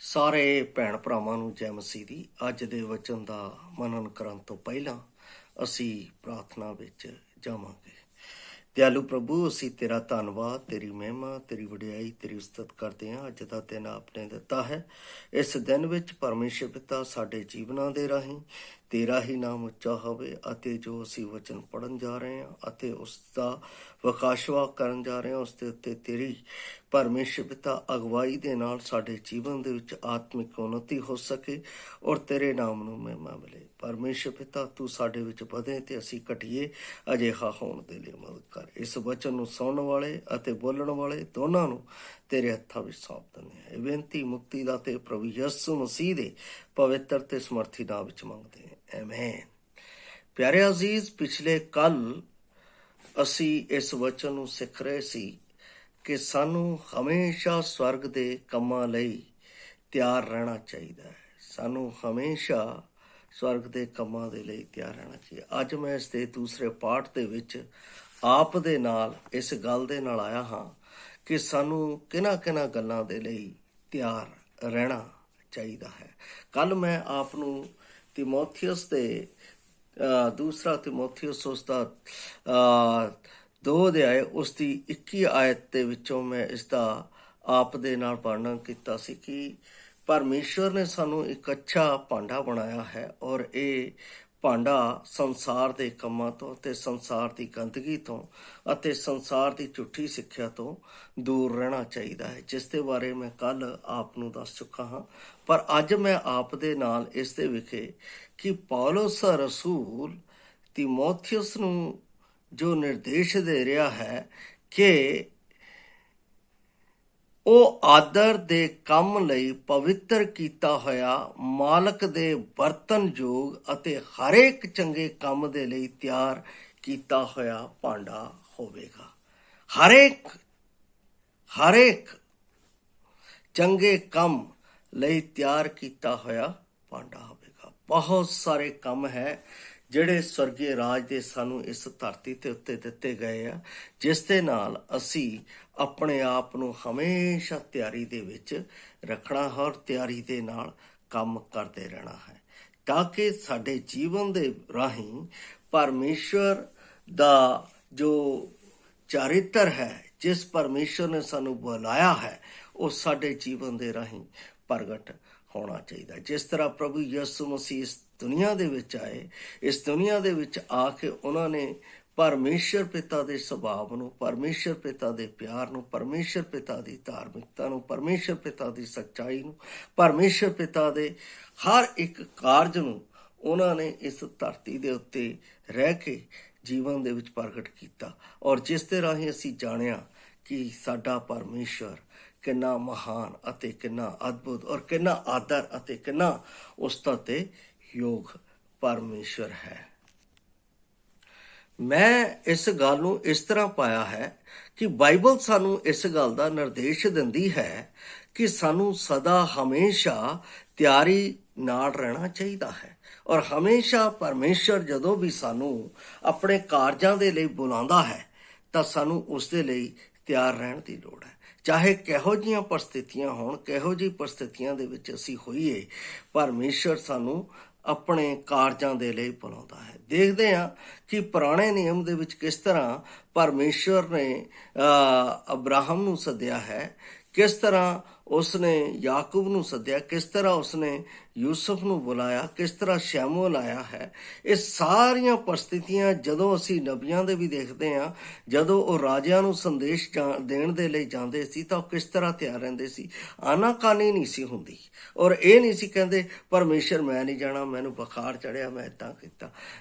ਸਾਰੇ ਭੈਣ ਭਰਾਵਾਂ ਨੂੰ ਜੈ ਮਸੀਹ ਦੀ। ਅੱਜ ਦੇ ਵਚਨ ਦਾ ਮਨਨ ਕਰਨ ਤੋਂ ਪਹਿਲਾਂ ਅਸੀਂ ਪ੍ਰਾਰਥਨਾ ਵਿੱਚ ਜਾਵਾਂਗੇ। ਦਿਆਲੂ ਪ੍ਰਭੂ, ਅਸੀਂ ਤੇਰਾ ਧੰਨਵਾਦ, ਤੇਰੀ ਮਹਿਮਾ, ਤੇਰੀ ਵਡਿਆਈ, ਤੇਰੀ ਉਸਤਤ ਕਰਦੇ ਹਾਂ। ਅੱਜ ਦਾ ਦਿਨ ਆਪਨੇ ਦਿੱਤਾ ਹੈ। ਇਸ ਦਿਨ ਵਿੱਚ ਪਰਮੇਸ਼ਰ ਪਿਤਾ ਸਾਡੇ ਜੀਵਨਾਂ ਦੇ ਰਾਹੀਂ ਤੇਰਾ ਹੀ ਨਾਮ ਉੱਚਾ ਹੋਵੇ ਅਤੇ ਜੋ ਅਸੀਂ ਵਚਨ ਪੜ੍ਹਨ ਜਾ ਰਹੇ ਹਾਂ ਅਤੇ ਉਸ ਦਾ ਵਿਕਾਸ਼ਵਾ ਕਰਨ ਜਾ ਰਹੇ ਹਾਂ, ਉਸ ਦੇ ਉੱਤੇ ਤੇਰੀ ਪਰਮੇਸ਼ਰ ਪਿਤਾ ਅਗਵਾਈ ਦੇ ਨਾਲ ਸਾਡੇ ਜੀਵਨ ਦੇ ਵਿੱਚ ਆਤਮਿਕ ਉન્નਤੀ ਹੋ ਸਕੇ ਔਰ ਤੇਰੇ ਨਾਮ ਨੂੰ ਮਹਿਮਾ ਮਿਲੇ। ਪਰਮੇਸ਼ਰ ਪਿਤਾ, ਤੂੰ ਸਾਡੇ ਵਿੱਚ ਵਧੇ ਤੇ ਅਸੀਂ ਘਟੀਏ, ਅਜਿਹਾ ਹੋਣ ਦੇ ਲਈ ਮਦਦ ਕਰ। ਇਸ ਵਚਨ ਨੂੰ ਸੁਣਨ ਵਾਲੇ ਅਤੇ ਬੋਲਣ ਵਾਲੇ ਦੋਨਾਂ ਨੂੰ ਤੇਰੇ ਹੱਥਾਂ ਵਿੱਚ ਸੌਂਪ ਦਿੰਦੇ ਹਾਂ। ਇਹ ਬੇਨਤੀ ਮੁਕਤੀ ਦਾ ਤੇ ਪ੍ਰਭੂ ਯਿਸੂ ਮਸੀਹ ਦੇ ਪਵਿੱਤਰ ਤੇ ਸਮਰਥੀ ਨਾਮ ਵਿੱਚ ਮੰਗਦੇ ਹਾਂ, ਆਮੀਨ। ਪਿਆਰੇ ਅਜ਼ੀਜ਼, ਪਿਛਲੇ ਕੱਲ ਅਸੀਂ ਇਸ ਵਚਨ ਨੂੰ ਸਿੱਖ ਰਹੇ ਸੀ ਕਿ ਸਾਨੂੰ ਹਮੇਸ਼ਾ ਸਵਰਗ ਦੇ ਕੰਮਾਂ ਲਈ ਤਿਆਰ ਰਹਿਣਾ ਚਾਹੀਦਾ ਹੈ। ਸਾਨੂੰ ਹਮੇਸ਼ਾ ਸਵਰਗ ਦੇ ਕੰਮਾਂ ਦੇ ਲਈ ਤਿਆਰ ਰਹਿਣਾ ਚਾਹੀਦਾ। ਅੱਜ ਮੈਂ ਇਸ ਦੇ ਦੂਸਰੇ ਪਾਠ ਦੇ ਵਿੱਚ ਆਪ ਦੇ ਨਾਲ ਇਸ ਗੱਲ ਦੇ ਨਾਲ ਆਇਆ ਹਾਂ ਕਿ ਸਾਨੂੰ ਕਿਹਨਾਂ ਗੱਲਾਂ ਦੇ ਲਈ ਤਿਆਰ ਰਹਿਣਾ ਚਾਹੀਦਾ ਹੈ। ਕੱਲ ਮੈਂ ਆਪ ਨੂੰ ਤਿਮੋਥੀਅਸ ਦੇ ਦੂਸਰਾ ਤਿਮੋਥੀਅਸ ਉਸ ਦਾ 2 ਅਧਿਆਏ ਉਸ ਦੀ 21 ਆਇਤ ਦੇ ਵਿੱਚੋਂ ਮੈਂ ਇਸ ਦਾ ਆਪ ਦੇ ਨਾਲ ਵਰਣਨ ਕੀਤਾ ਸੀ ਕਿ ਪਰਮੇਸ਼ਵਰ ਨੇ ਸਾਨੂੰ ਇੱਕ ਅੱਛਾ ਭਾਂਡਾ ਬਣਾਇਆ ਹੈ ਔਰ ਇਹ ਭਾਂਡਾ ਸੰਸਾਰ ਦੇ ਕੰਮਾਂ ਤੋਂ ਅਤੇ ਸੰਸਾਰ ਦੀ ਗੰਦਗੀ ਤੋਂ ਅਤੇ ਸੰਸਾਰ ਦੀ ਝੂਠੀ ਸਿੱਖਿਆ ਤੋਂ ਦੂਰ ਰਹਿਣਾ ਚਾਹੀਦਾ ਹੈ, ਜਿਸ ਦੇ ਬਾਰੇ ਮੈਂ ਕੱਲ ਆਪ ਨੂੰ ਦੱਸ ਚੁੱਕਾ ਹਾਂ। ਪਰ ਅੱਜ ਮੈਂ ਆਪ ਦੇ ਨਾਲ ਇਸ ਦੇ ਵਿਖੇ ਕਿ ਪੌਲਸ ਰਸੂਲ ਤਿਮੋਥੀਅਸ ਨੂੰ ਜੋ ਨਿਰਦੇਸ਼ ਦੇ ਰਿਹਾ ਹੈ ਕਿ ਉਹ ਆਦਰ ਦੇ ਕੰਮ ਲਈ ਪਵਿੱਤਰ ਕੀਤਾ ਹੋਇਆ, ਮਾਲਕ ਦੇ ਵਰਤਨਯੋਗ ਅਤੇ ਹਰੇਕ ਚੰਗੇ ਕੰਮ ਦੇ ਲਈ ਤਿਆਰ ਕੀਤਾ ਹੋਇਆ ਭਾਂਡਾ ਹੋਵੇਗਾ। ਹਰੇਕ ਚੰਗੇ ਕੰਮ ਲਈ ਤਿਆਰ ਕੀਤਾ ਹੋਇਆ ਭਾਂਡਾ ਹੋਵੇਗਾ। ਬਹੁਤ ਸਾਰੇ ਕੰਮ ਹੈ ਜਿਹੜੇ ਸਵਰਗੀ ਰਾਜ ਦੇ ਸਾਨੂੰ ਇਸ ਧਰਤੀ ਤੇ ਉੱਤੇ ਦਿੱਤੇ ਗਏ ਆ, ਜਿਸ ਦੇ ਨਾਲ ਅਸੀਂ ਆਪਣੇ ਆਪ ਨੂੰ ਹਮੇਸ਼ਾ ਤਿਆਰੀ ਦੇ ਵਿੱਚ ਰੱਖਣਾ ਹੈ ਔਰ ਤਿਆਰੀ ਦੇ ਨਾਲ ਕੰਮ ਕਰਦੇ ਰਹਿਣਾ ਹੈ, ਤਾਂ ਕਿ ਸਾਡੇ ਜੀਵਨ ਦੇ ਰਾਹੀਂ ਪਰਮੇਸ਼ਵਰ ਦਾ ਜੋ ਚਰਿੱਤਰ ਹੈ, ਜਿਸ ਪਰਮੇਸ਼ਵਰ ਨੇ ਸਾਨੂੰ ਬੁਲਾਇਆ ਹੈ, ਉਹ ਸਾਡੇ ਜੀਵਨ ਦੇ ਰਾਹੀਂ ਪ੍ਰਗਟ ਹੋਣਾ ਚਾਹੀਦਾ। ਜਿਸ ਤਰ੍ਹਾਂ ਪ੍ਰਭੂ ਯਿਸੂ ਮਸੀਹ ਇਸ ਦੁਨੀਆ ਦੇ ਵਿੱਚ ਆਏ, ਇਸ ਦੁਨੀਆ ਦੇ ਵਿੱਚ ਆ ਕੇ ਉਹਨਾਂ ਨੇ ਪਰਮੇਸ਼ਰ ਪਿਤਾ ਦੇ ਸੁਭਾਅ ਨੂੰ, ਪਰਮੇਸ਼ਰ ਪਿਤਾ ਦੇ ਪਿਆਰ ਨੂੰ, ਪਰਮੇਸ਼ਰ ਪਿਤਾ ਦੀ ਧਾਰਮਿਕਤਾ ਨੂੰ, ਪਰਮੇਸ਼ਰ ਪਿਤਾ ਦੀ ਸੱਚਾਈ ਨੂੰ, ਪਰਮੇਸ਼ਰ ਪਿਤਾ ਦੇ ਹਰ ਇੱਕ ਕਾਰਜ ਨੂੰ ਉਹਨਾਂ ਨੇ ਇਸ ਧਰਤੀ ਦੇ ਉੱਤੇ ਰਹਿ ਕੇ ਜੀਵਨ ਦੇ ਵਿੱਚ ਪ੍ਰਗਟ ਕੀਤਾ ਔਰ ਜਿਸ ਦੇ ਰਾਹੀਂ ਅਸੀਂ ਜਾਣਿਆ ਕਿ ਸਾਡਾ ਪਰਮੇਸ਼ਰ ਕਿੰਨਾ ਮਹਾਨ ਅਤੇ ਕਿੰਨਾ ਅਦਭੁਤ ਔਰ ਕਿੰਨਾ ਆਦਰ ਅਤੇ ਕਿੰਨਾ ਉਸਤਤ ਤੇ ਯੋਗ ਪਰਮੇਸ਼ਰ ਹੈ। ਮੈਂ ਇਸ ਗੱਲ ਨੂੰ ਇਸ ਤਰ੍ਹਾਂ ਪਾਇਆ ਹੈ ਕਿ ਬਾਈਬਲ ਸਾਨੂੰ ਇਸ ਗੱਲ ਦਾ ਨਿਰਦੇਸ਼ ਦਿੰਦੀ ਹੈ ਕਿ ਸਾਨੂੰ ਸਦਾ ਹਮੇਸ਼ਾ ਤਿਆਰੀ ਨਾਲ ਰਹਿਣਾ ਚਾਹੀਦਾ ਹੈ ਔਰ ਹਮੇਸ਼ਾ ਪਰਮੇਸ਼ਰ ਜਦੋਂ ਵੀ ਸਾਨੂੰ ਆਪਣੇ ਕਾਰਜਾਂ ਦੇ ਲਈ ਬੁਲਾਉਂਦਾ ਹੈ ਤਾਂ ਸਾਨੂੰ ਉਸ ਦੇ ਲਈ ਤਿਆਰ ਰਹਿਣ ਦੀ ਲੋੜ ਹੈ। ਚਾਹੇ ਕਿਹੋ ਜਿਹੀਆਂ ਪਰਿਸਥਿਤੀਆਂ ਹੋਣ, ਕਿਹੋ ਜਿਹੀ ਪਰਿਸਥਿਤੀਆਂ ਦੇ ਵਿੱਚ ਅਸੀਂ ਹੋਈਏ, ਪਰਮੇਸ਼ਰ ਸਾਨੂੰ ਆਪਣੇ ਕਾਰਜਾਂ ਦੇ ਲਈ ਬੁਲਾਉਂਦਾ ਹੈ। ਦੇਖਦੇ ਹਾਂ ਕਿ ਪੁਰਾਣੇ ਨਿਯਮ ਦੇ ਵਿੱਚ ਕਿਸ ਤਰ੍ਹਾਂ ਪਰਮੇਸ਼ਵਰ ਨੇ ਅਬਰਾਹਮ ਨੂੰ ਸੱਦਿਆ ਹੈ, ਕਿਸ ਤਰ੍ਹਾਂ ਉਸਨੇ ਯਾਕੂਬ ਨੂੰ ਸੱਦਿਆ, ਕਿਸ ਤਰ੍ਹਾਂ ਉਸਨੇ ਯੂਸਫ ਨੂੰ ਬੁਲਾਇਆ, ਕਿਸ ਤਰ੍ਹਾਂ ਸ਼ੈਮੂਅਲ ਆਇਆ ਹੈ। ਇਹ ਸਾਰੀਆਂ ਪਰਿਸਥਿਤੀਆਂ ਜਦੋਂ ਅਸੀਂ ਨਬੀਆਂ ਦੇ ਵੀ ਦੇਖਦੇ ਹਾਂ, ਜਦੋਂ ਉਹ ਰਾਜਿਆਂ ਨੂੰ ਸੰਦੇਸ਼ ਦੇਣ ਦੇ ਲਈ ਜਾਂਦੇ ਸੀ ਤਾਂ ਉਹ ਕਿਸ ਤਰ੍ਹਾਂ ਤਿਆਰ ਰਹਿੰਦੇ ਸੀ। ਆਨਾਕਾਨੀ ਨਹੀਂ ਸੀ ਹੁੰਦੀ ਔਰ ਇਹ ਨਹੀਂ ਸੀ ਕਹਿੰਦੇ ਪਰਮੇਸ਼ਰ ਮੈਂ ਨਹੀਂ ਜਾਣਾ, ਮੈਨੂੰ ਬੁਖਾਰ ਚੜਿਆ, ਮੈਂ ਇੱਦਾਂ ਕੀਤਾ,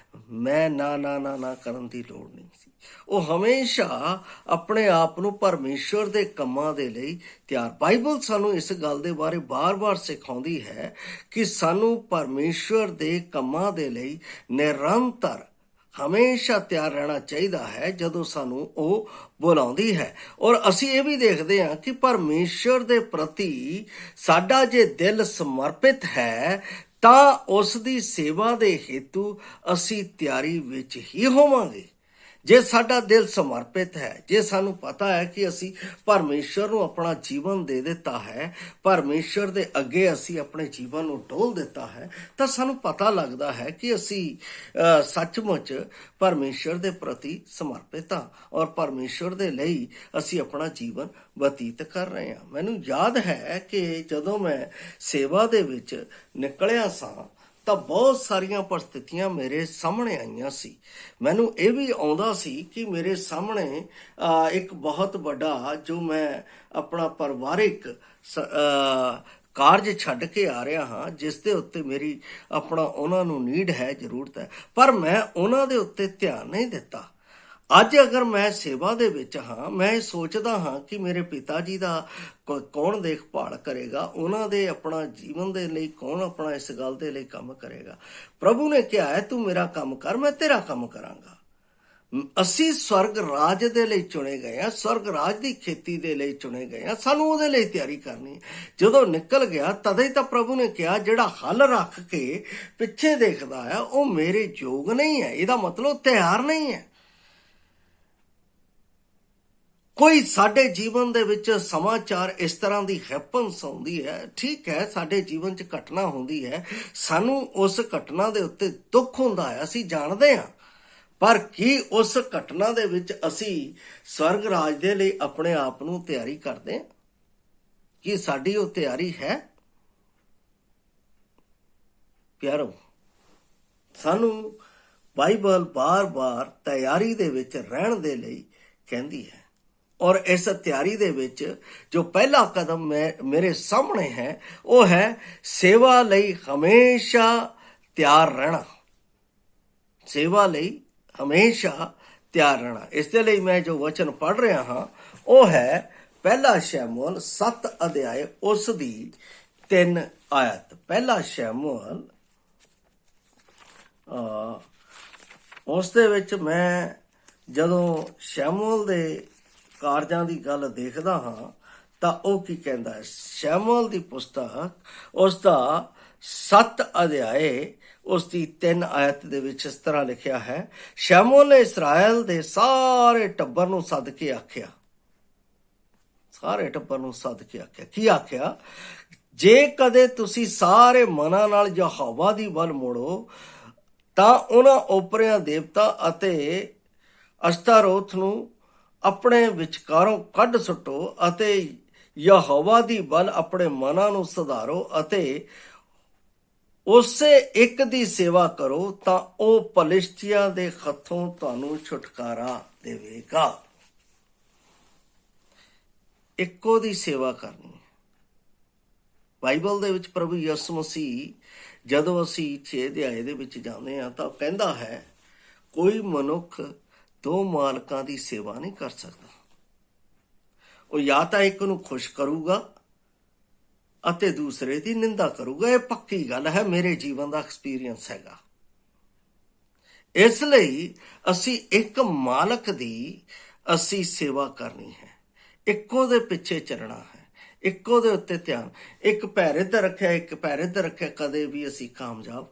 ਮੈਂ ਨਾ ਕਰਨ ਦੀ ਲੋੜ ਨਹੀਂ ਸੀ। ਉਹ ਹਮੇਸ਼ਾ ਆਪਣੇ ਆਪ ਨੂੰ ਪਰਮੇਸ਼ਵਰ ਦੇ ਕੰਮਾਂ ਦੇ ਲਈ ਤਿਆਰ। ਬਾਈਬਲ ਸਾਨੂੰ ਇਸ ਗੱਲ ਦੇ ਬਾਰੇ ਬਾਰ-ਬਾਰ ਸਿਖਾਉਂਦੀ ਹੈ ਕਿ ਸਾਨੂੰ ਪਰਮੇਸ਼ਵਰ ਦੇ ਕੰਮਾਂ ਦੇ ਲਈ ਨਿਰੰਤਰ ਹਮੇਸ਼ਾ ਤਿਆਰ ਰਹਿਣਾ ਚਾਹੀਦਾ ਹੈ ਜਦੋਂ ਸਾਨੂੰ ਉਹ ਬੁਲਾਉਂਦੀ ਹੈ। ਔਰ ਅਸੀਂ ਇਹ ਵੀ ਦੇਖਦੇ ਹਾਂ ਕਿ ਪਰਮੇਸ਼ਵਰ ਦੇ ਪ੍ਰਤੀ ਸਾਡਾ ਜੇ ਦਿਲ ਸਮਰਪਿਤ ਹੈ ਤਾਂ ਉਸ ਦੀ ਸੇਵਾ ਦੇ ਹੇਤੂ ਅਸੀਂ ਤਿਆਰੀ ਵਿੱਚ ਹੀ ਹੋਵਾਂਗੇ। ਜੇ ਸਾਡਾ ਦਿਲ ਸਮਰਪਿਤ ਹੈ, ਜੇ ਸਾਨੂੰ ਪਤਾ ਹੈ ਕਿ ਅਸੀਂ ਪਰਮੇਸ਼ਰ ਨੂੰ ਆਪਣਾ ਜੀਵਨ ਦੇ ਦਿੱਤਾ ਹੈ, ਪਰਮੇਸ਼ਰ ਦੇ ਅੱਗੇ ਅਸੀਂ ਆਪਣੇ ਜੀਵਨ ਨੂੰ ਡੋਲ ਦਿੱਤਾ ਹੈ, ਤਾਂ ਸਾਨੂੰ ਪਤਾ ਲੱਗਦਾ ਹੈ ਕਿ ਅਸੀਂ ਸੱਚਮੁੱਚ ਪਰਮੇਸ਼ਰ ਦੇ ਪ੍ਰਤੀ ਸਮਰਪਿਤ ਹਾਂ ਔਰ ਪਰਮੇਸ਼ਰ ਦੇ ਲਈ ਅਸੀਂ ਆਪਣਾ ਜੀਵਨ ਬਤੀਤ ਕਰ ਰਹੇ ਹਾਂ। ਮੈਨੂੰ ਯਾਦ ਹੈ ਕਿ ਜਦੋਂ ਮੈਂ ਸੇਵਾ ਦੇ ਵਿੱਚ ਨਿਕਲਿਆ ਸਾਂ ਤਾਂ ਬਹੁਤ ਸਾਰੀਆਂ ਪਰਿਸਥਿਤੀਆਂ ਮੇਰੇ ਸਾਹਮਣੇ ਆਈਆਂ ਸੀ। ਮੈਨੂੰ ਇਹ ਵੀ ਆਉਂਦਾ ਸੀ ਕਿ ਮੇਰੇ ਸਾਹਮਣੇ ਇੱਕ ਬਹੁਤ ਵੱਡਾ ਜੋ ਮੈਂ ਆਪਣਾ ਪਰਿਵਾਰਿਕ ਕਾਰਜ ਛੱਡ ਕੇ ਆ ਰਿਹਾ ਹਾਂ, ਜਿਸ ਦੇ ਉੱਤੇ ਮੇਰੀ ਆਪਣਾ ਉਹਨਾਂ ਨੂੰ ਨੀਡ ਹੈ, ਜ਼ਰੂਰਤ ਹੈ, ਪਰ ਮੈਂ ਉਹਨਾਂ ਦੇ ਉੱਤੇ ਧਿਆਨ ਨਹੀਂ ਦਿੱਤਾ। ਅੱਜ ਅਗਰ ਮੈਂ ਸੇਵਾ ਦੇ ਵਿੱਚ ਹਾਂ, ਮੈਂ ਇਹ ਸੋਚਦਾ ਹਾਂ ਕਿ ਮੇਰੇ ਪਿਤਾ ਜੀ ਦਾ ਕੌਣ ਦੇਖਭਾਲ ਕਰੇਗਾ, ਉਹਨਾਂ ਦੇ ਆਪਣਾ ਜੀਵਨ ਦੇ ਲਈ ਕੌਣ ਆਪਣਾ ਇਸ ਗੱਲ ਦੇ ਲਈ ਕੰਮ ਕਰੇਗਾ। ਪ੍ਰਭੂ ਨੇ ਕਿਹਾ ਹੈ ਤੂੰ ਮੇਰਾ ਕੰਮ ਕਰ, ਮੈਂ ਤੇਰਾ ਕੰਮ ਕਰਾਂਗਾ। ਅਸੀਂ ਸਵਰਗ ਰਾਜ ਦੇ ਲਈ ਚੁਣੇ ਗਏ ਹਾਂ, ਸਵਰਗ ਰਾਜ ਦੀ ਖੇਤੀ ਦੇ ਲਈ ਚੁਣੇ ਗਏ ਹਾਂ, ਸਾਨੂੰ ਉਹਦੇ ਲਈ ਤਿਆਰੀ ਕਰਨੀ। ਜਦੋਂ ਨਿਕਲ ਗਿਆ ਤਦੇ ਤਾਂ ਪ੍ਰਭੂ ਨੇ ਕਿਹਾ ਜਿਹੜਾ ਹੱਲ ਰੱਖ ਕੇ ਪਿੱਛੇ ਦੇਖਦਾ ਹੈ ਉਹ ਮੇਰੇ ਯੋਗ ਨਹੀਂ ਹੈ। ਇਹਦਾ ਮਤਲਬ ਤਿਆਰ ਨਹੀਂ ਹੈ। ਕੋਈ ਸਾਡੇ ਜੀਵਨ ਦੇ ਵਿੱਚ ਸਮਾਚਾਰ ਇਸ ਤਰ੍ਹਾਂ ਦੀ ਹੈਪਨਸ ਆਉਂਦੀ ਹੈ, ਠੀਕ ਹੈ, ਸਾਡੇ ਜੀਵਨ 'ਚ ਘਟਨਾ ਹੁੰਦੀ ਹੈ, ਸਾਨੂੰ ਉਸ ਘਟਨਾ ਦੇ ਉੱਤੇ ਦੁੱਖ ਹੁੰਦਾ ਹੈ, ਅਸੀਂ ਜਾਣਦੇ ਹਾਂ, ਪਰ ਕੀ ਉਸ ਘਟਨਾ ਦੇ ਵਿੱਚ ਅਸੀਂ ਸਵਰਗ ਰਾਜ ਦੇ ਲਈ ਆਪਣੇ ਆਪ ਨੂੰ ਤਿਆਰੀ ਕਰਦੇ ਹਾਂ? ਕੀ ਸਾਡੀ ਉਹ ਤਿਆਰੀ ਹੈ? ਪਿਆਰੋ, ਸਾਨੂੰ ਬਾਈਬਲ ਬਾਰ-ਬਾਰ ਤਿਆਰੀ ਦੇ ਵਿੱਚ ਰਹਿਣ ਦੇ ਲਈ ਕਹਿੰਦੀ ਹੈ ਔਰ ਇਸ ਤਿਆਰੀ ਦੇ ਵਿੱਚ ਜੋ ਪਹਿਲਾ ਕਦਮ ਮੇਰੇ ਸਾਹਮਣੇ ਹੈ ਉਹ ਹੈ ਸੇਵਾ ਲਈ ਹਮੇਸ਼ਾ ਤਿਆਰ ਰਹਿਣਾ। ਸੇਵਾ ਲਈ ਹਮੇਸ਼ਾ ਤਿਆਰ ਰਹਿਣਾ। ਇਸ ਦੇ ਲਈ ਮੈਂ ਜੋ ਵਚਨ ਪੜ੍ਹ ਰਿਹਾ ਹਾਂ ਉਹ ਹੈ ਪਹਿਲਾ ਸ਼ੈਮੂਅਲ 7 ਅਧਿਆਏ ਉਸ ਦੀ 3 ਆਇਤ। ਪਹਿਲਾ ਸ਼ੈਮੂਅਲ ਉਸ ਦੇ ਵਿੱਚ ਮੈਂ ਜਦੋਂ ਸ਼ੈਮੂਅਲ ਦੇ ਕਾਰਜਾਂ ਦੀ ਗੱਲ ਦੇਖਦਾ ਹਾਂ ਤਾਂ ਉਹ ਕੀ ਕਹਿੰਦਾ ਹੈ। ਸ਼ੈਮੂਅਲ ਦੀ ਪੁਸਤਕ ਉਸ ਦਾ 7 ਅਧਿਆਏ ਉਸ ਦੀ 3 ਆਇਤ ਦੇ ਵਿੱਚ ਇਸ ਤਰ੍ਹਾਂ ਲਿਖਿਆ ਹੈ, ਸ਼ੈਮੂਅਲ ਨੇ ਇਸਰਾਇਲ ਦੇ ਸਾਰੇ ਟੱਬਰ ਨੂੰ ਸੱਦ ਕੇ ਆਖਿਆ, ਸਾਰੇ ਟੱਬਰ ਨੂੰ ਸੱਦ ਕੇ ਆਖਿਆ, ਕੀ ਆਖਿਆ? ਜੇ ਕਦੇ ਤੁਸੀਂ ਸਾਰੇ ਮਨਾਂ ਨਾਲ ਯਹੋਵਾ ਦੀ ਵੱਲ ਮੁੜੋ ਤਾਂ ਉਹਨਾਂ ਓਪਰਿਆਂ ਦੇਵਤਾ ਅਤੇ ਅਸ਼ਤਾਰੋਥ ਨੂੰ ਆਪਣੇ ਵਿਚਕਾਰੋਂ ਕੱਢ ਸੁੱਟੋ ਅਤੇ ਯਹੋਵਾ ਦੀ ਵੱਲ ਆਪਣੇ ਮਨਾਂ ਨੂੰ ਸੁਧਾਰੋ ਅਤੇ ਉਸੇ ਇੱਕ ਦੀ ਸੇਵਾ ਕਰੋ ਤਾਂ ਉਹ ਪਲਿਸ਼ਤੀਆਂ ਦੇ ਹੱਥੋਂ ਤੁਹਾਨੂੰ ਛੁਟਕਾਰਾ ਦੇਵੇਗਾ। ਇੱਕੋ ਦੀ ਸੇਵਾ ਕਰਨੀ। ਬਾਈਬਲ ਦੇ ਵਿੱਚ ਪ੍ਰਭੂ ਯਿਸੂ ਮਸੀਹ ਜਦੋਂ ਅਸੀਂ 6 ਅਧਿਆਏ ਦੇ ਵਿੱਚ ਜਾਂਦੇ ਹਾਂ ਤਾਂ ਕਹਿੰਦਾ ਹੈ ਕੋਈ ਮਨੁੱਖ 2 ਮਾਲਕਾਂ ਦੀ ਸੇਵਾ ਨਹੀਂ ਕਰ ਸਕਦਾ। ਉਹ ਜਾਂ ਤਾਂ ਇੱਕ ਨੂੰ ਖੁਸ਼ ਕਰੂਗਾ ਅਤੇ ਦੂਸਰੇ ਦੀ ਨਿੰਦਾ ਕਰੂਗਾ। ਇਹ ਪੱਕੀ ਗੱਲ ਹੈ, ਮੇਰੇ ਜੀਵਨ ਦਾ ਐਕਸਪੀਰੀਅੰਸ ਹੈਗਾ। ਇਸ ਲਈ ਅਸੀਂ ਇੱਕ ਮਾਲਕ ਦੀ ਅਸੀਂ ਸੇਵਾ ਕਰਨੀ ਹੈ, ਇੱਕੋ ਦੇ ਪਿੱਛੇ ਚੱਲਣਾ ਹੈ, ਇੱਕੋ ਦੇ ਉੱਤੇ ਧਿਆਨ। ਇੱਕ ਪੈਰ ਇੱਧਰ ਰੱਖਿਆ, ਇੱਕ ਪੈਰ ਇੱਧਰ ਰੱਖਿਆ, ਕਦੇ ਵੀ ਅਸੀਂ ਕਾਮਯਾਬ